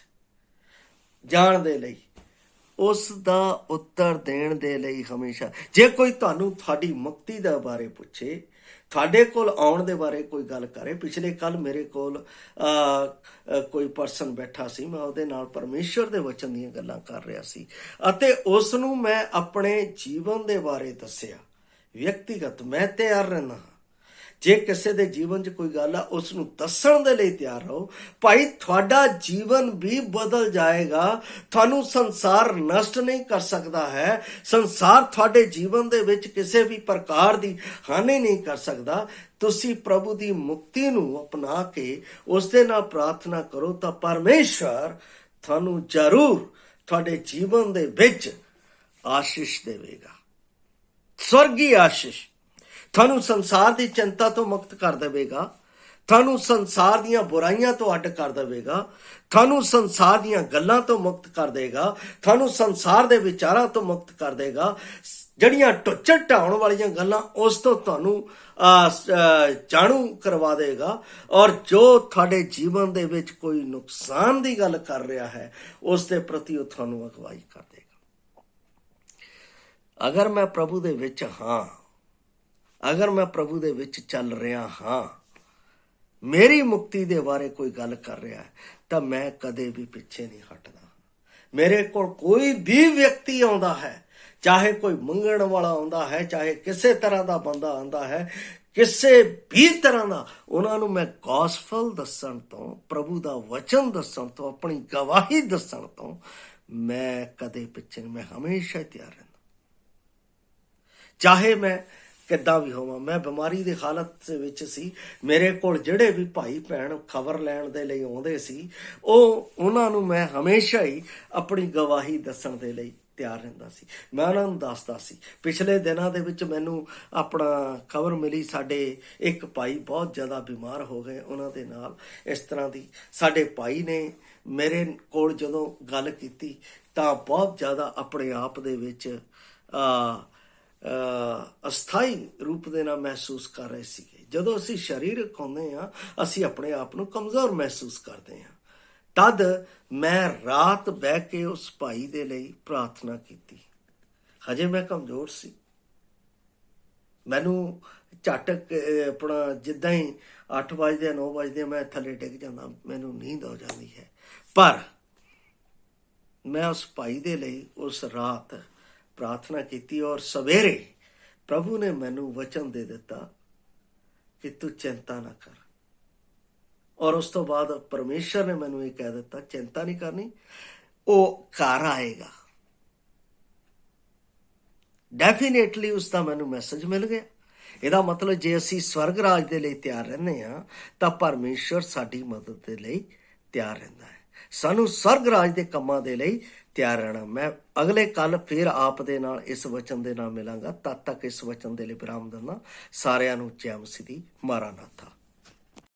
ਜਾਣ ਦੇ ਲਈ, ਉਸ ਦਾ ਉੱਤਰ ਦੇਣ ਦੇ ਲਈ ਹਮੇਸ਼ਾ। ਜੇ ਕੋਈ ਤੁਹਾਨੂੰ ਤੁਹਾਡੀ ਮੁਕਤੀ ਦੇ ਬਾਰੇ ਪੁੱਛੇ, ਤੁਹਾਡੇ ਕੋਲ ਆਉਣ ਦੇ ਬਾਰੇ ਕੋਈ ਗੱਲ ਕਰੇ। ਪਿਛਲੇ ਕੱਲ ਮੇਰੇ ਕੋਲ ਕੋਈ ਪਰਸਨ ਬੈਠਾ ਸੀ, ਮੈਂ ਉਹਦੇ ਨਾਲ ਪਰਮੇਸ਼ਰ ਦੇ ਵਚਨ ਦੀਆਂ ਗੱਲਾਂ ਕਰ ਰਿਹਾ ਸੀ ਅਤੇ ਉਸ ਨੂੰ ਮੈਂ ਆਪਣੇ ਜੀਵਨ ਦੇ ਬਾਰੇ ਦੱਸਿਆ। ਵਿਅਕਤੀਗਤ ਮੈਂ ਤਿਆਰ ਰਹਿਣਾ, ਜੇ ਕਿਸੇ ਦੇ ਜੀਵਨ 'ਚ ਕੋਈ ਗੱਲ ਆ ਉਸ ਨੂੰ ਦੱਸਣ ਦੇ ਲਈ ਤਿਆਰ ਰਹੋ। ਭਾਈ ਤੁਹਾਡਾ ਜੀਵਨ ਵੀ ਬਦਲ ਜਾਏਗਾ, ਤੁਹਾਨੂੰ ਸੰਸਾਰ ਨਸ਼ਟ ਨਹੀਂ ਕਰ ਸਕਦਾ ਹੈ, ਸੰਸਾਰ ਤੁਹਾਡੇ ਜੀਵਨ ਦੇ ਵਿੱਚ ਕਿਸੇ ਵੀ ਪ੍ਰਕਾਰ ਦੀ ਹਾਨੀ ਨਹੀਂ ਕਰ ਸਕਦਾ। ਤੁਸੀਂ ਪ੍ਰਭੂ ਦੀ ਮੁਕਤੀ ਨੂੰ ਅਪਣਾ ਕੇ ਉਸ ਦੇ ਨਾਲ ਪ੍ਰਾਰਥਨਾ ਕਰੋ ਤਾਂ ਪਰਮੇਸ਼ਰ ਤੁਹਾਨੂੰ ਜ਼ਰੂਰ ਤੁਹਾਡੇ ਜੀਵਨ ਦੇ ਵਿੱਚ ਆਸ਼ੀਸ਼ ਦੇਵੇਗਾ, ਸਵਰਗੀ ਆਸ਼ੀਸ਼। ਤੁਹਾਨੂੰ ਸੰਸਾਰ ਦੀ ਚਿੰਤਾ ਤੋਂ ਮੁਕਤ ਕਰ ਦੇਵੇਗਾ, ਤੁਹਾਨੂੰ ਸੰਸਾਰ ਦੀਆਂ ਬੁਰਾਈਆਂ ਤੋਂ ਅੱਡ ਕਰ ਦੇਵੇਗਾ, ਤੁਹਾਨੂੰ ਸੰਸਾਰ ਦੀਆਂ ਗੱਲਾਂ ਤੋਂ ਮੁਕਤ ਕਰ ਦੇਗਾ, ਤੁਹਾਨੂੰ ਸੰਸਾਰ ਦੇ ਵਿਚਾਰਾਂ ਤੋਂ ਮੁਕਤ ਕਰ ਦੇਗਾ। ਜਿਹੜੀਆਂ ਟੁੱਚੜ ਢਾਉਣ ਵਾਲੀਆਂ ਗੱਲਾਂ ਉਸ ਤੋਂ ਤੁਹਾਨੂੰ ਜਾਣੂ ਕਰਵਾ ਦੇਗਾ, ਔਰ ਜੋ ਤੁਹਾਡੇ ਜੀਵਨ ਦੇ ਵਿੱਚ ਕੋਈ ਨੁਕਸਾਨ ਦੀ ਗੱਲ ਕਰ ਰਿਹਾ ਹੈ ਉਸ ਦੇ ਪ੍ਰਤੀ ਉਹ ਤੁਹਾਨੂੰ ਅਗਵਾਈ ਕਰ ਦੇਗਾ। ਅਗਰ ਮੈਂ ਪ੍ਰਭੂ ਦੇ ਵਿੱਚ ਹਾਂ, ਅਗਰ ਮੈਂ ਪ੍ਰਭੂ ਦੇ ਵਿੱਚ ਚੱਲ ਰਿਹਾ ਹਾਂ, ਮੇਰੀ ਮੁਕਤੀ ਦੇ ਬਾਰੇ ਕੋਈ ਗੱਲ ਕਰ ਰਿਹਾ ਹੈ ਤਾਂ ਮੈਂ ਕਦੇ ਵੀ ਪਿੱਛੇ ਨਹੀਂ ਹਟਦਾ। ਮੇਰੇ ਕੋਲ ਕੋਈ ਵੀ ਵਿਅਕਤੀ ਆਉਂਦਾ ਹੈ, ਚਾਹੇ ਕੋਈ ਮੰਗਣ ਵਾਲਾ ਆਉਂਦਾ ਹੈ, ਚਾਹੇ ਕਿਸੇ ਤਰ੍ਹਾਂ ਦਾ ਬੰਦਾ ਆਉਂਦਾ ਹੈ, ਕਿਸੇ ਵੀ ਤਰ੍ਹਾਂ ਦਾ, ਉਹਨਾਂ ਨੂੰ ਮੈਂ ਗੌਸਪਲ ਦੱਸਣ ਤੋਂ, ਪ੍ਰਭੂ ਦਾ ਵਚਨ ਦੱਸਣ ਤੋਂ, ਆਪਣੀ ਗਵਾਹੀ ਦੱਸਣ ਤੋਂ ਮੈਂ ਕਦੇ ਪਿੱਛੇ ਨਹੀਂ, ਮੈਂ ਹਮੇਸ਼ਾ ਹੀ ਤਿਆਰ ਰਹਿੰਦਾ। ਚਾਹੇ ਮੈਂ ਕਿੱਦਾਂ ਵੀ ਹੋਵਾਂ। ਮੈਂ ਬਿਮਾਰੀ ਦੀ ਹਾਲਤ ਦੇ ਵਿੱਚ ਸੀ, ਮੇਰੇ ਕੋਲ ਜਿਹੜੇ ਵੀ ਭਾਈ ਭੈਣ ਖਬਰ ਲੈਣ ਦੇ ਲਈ ਆਉਂਦੇ ਸੀ, ਉਹਨਾਂ ਨੂੰ ਮੈਂ ਹਮੇਸ਼ਾ ਹੀ ਆਪਣੀ ਗਵਾਹੀ ਦੱਸਣ ਦੇ ਲਈ ਤਿਆਰ ਰਹਿੰਦਾ ਸੀ। ਮੈਂ ਉਹਨਾਂ ਨੂੰ ਦੱਸਦਾ ਸੀ। ਪਿਛਲੇ ਦਿਨਾਂ ਦੇ ਵਿੱਚ ਮੈਨੂੰ ਆਪਣਾ ਖਬਰ ਮਿਲੀ, ਸਾਡੇ ਇੱਕ ਭਾਈ ਬਹੁਤ ਜ਼ਿਆਦਾ ਬਿਮਾਰ ਹੋ ਗਏ। ਉਹਨਾਂ ਦੇ ਨਾਲ ਇਸ ਤਰ੍ਹਾਂ ਦੀ ਸਾਡੇ ਭਾਈ ਨੇ ਮੇਰੇ ਕੋਲ ਜਦੋਂ ਗੱਲ ਕੀਤੀ ਤਾਂ ਬਹੁਤ ਜ਼ਿਆਦਾ ਆਪਣੇ ਆਪ ਦੇ ਵਿੱਚ ਅਸਥਾਈ ਰੂਪ ਦੇ ਨਾਲ ਮਹਿਸੂਸ ਕਰ ਰਹੇ ਸੀਗੇ। ਜਦੋਂ ਅਸੀਂ ਸਰੀਰਕ ਹੁੰਦੇ ਹਾਂ, ਅਸੀਂ ਆਪਣੇ ਆਪ ਨੂੰ ਕਮਜ਼ੋਰ ਮਹਿਸੂਸ ਕਰਦੇ ਹਾਂ। ਤਦ ਮੈਂ ਰਾਤ ਬਹਿ ਕੇ ਉਸ ਭਾਈ ਦੇ ਲਈ ਪ੍ਰਾਰਥਨਾ ਕੀਤੀ। ਹਜੇ ਮੈਂ ਕਮਜ਼ੋਰ ਸੀ, ਮੈਨੂੰ ਝਟਕ ਆਪਣਾ ਜਿੱਦਾਂ ਹੀ 8 ਵਜੇ 9 ਵਜੇ ਮੈਂ ਥੱਲੇ ਡਿੱਗ ਜਾਂਦਾ, ਮੈਨੂੰ ਨੀਂਦ ਆ ਜਾਂਦੀ ਹੈ। ਪਰ ਮੈਂ ਉਸ ਭਾਈ ਦੇ ਲਈ ਉਸ ਰਾਤ ਪ੍ਰਾਰਥਨਾ ਕੀਤੀ ਔਰ ਸਵੇਰੇ ਪ੍ਰਭੂ ਨੇ ਮੈਨੂੰ ਵਚਨ ਦੇ ਦਿੱਤਾ ਕਿ ਤੂੰ ਚਿੰਤਾ ਨਾ ਕਰ। ਔਰ ਉਸ ਤੋਂ ਬਾਅਦ ਪਰਮੇਸ਼ਰ ਨੇ ਮੈਨੂੰ ਇਹ ਕਹਿ ਦਿੱਤਾ, ਚਿੰਤਾ ਨਹੀਂ ਕਰਨੀ, ਉਹ ਘਰ ਆਏਗਾ। ਡੈਫੀਨੇਟਲੀ ਉਸ ਦਾ ਮੈਨੂੰ ਮੈਸੇਜ ਮਿਲ ਗਿਆ। ਇਹਦਾ ਮਤਲਬ ਜੇ ਅਸੀਂ ਸਵਰਗ ਰਾਜ ਦੇ ਲਈ ਤਿਆਰ ਰਹਿੰਦੇ ਹਾਂ ਤਾਂ ਪਰਮੇਸ਼ਰ ਸਾਡੀ ਮਦਦ ਦੇ ਲਈ ਤਿਆਰ ਰਹਿੰਦਾ ਹੈ। ਸਾਨੂੰ ਸਵਰਗ ਰਾਜ ਦੇ ਕੰਮਾਂ ਦੇ ਲਈ ਤਿਆਰ ਰਹਿਣਾ। ਮੈਂ ਅਗਲੇ ਕੱਲ ਫਿਰ ਆਪ ਦੇ ਨਾਲ ਇਸ ਵਚਨ ਦੇ ਨਾਲ ਮਿਲਾਂਗਾ। ਤਦ ਤੱਕ ਇਸ ਵਚਨ ਦੇ ਲਈ ਵਿਰਾਮ ਦਿੰਦਾ। ਸਾਰਿਆਂ ਨੂੰ ਜੈ ਮਸੀਹ ਦੀ। ਮਾਰਾਨਾਥਾ।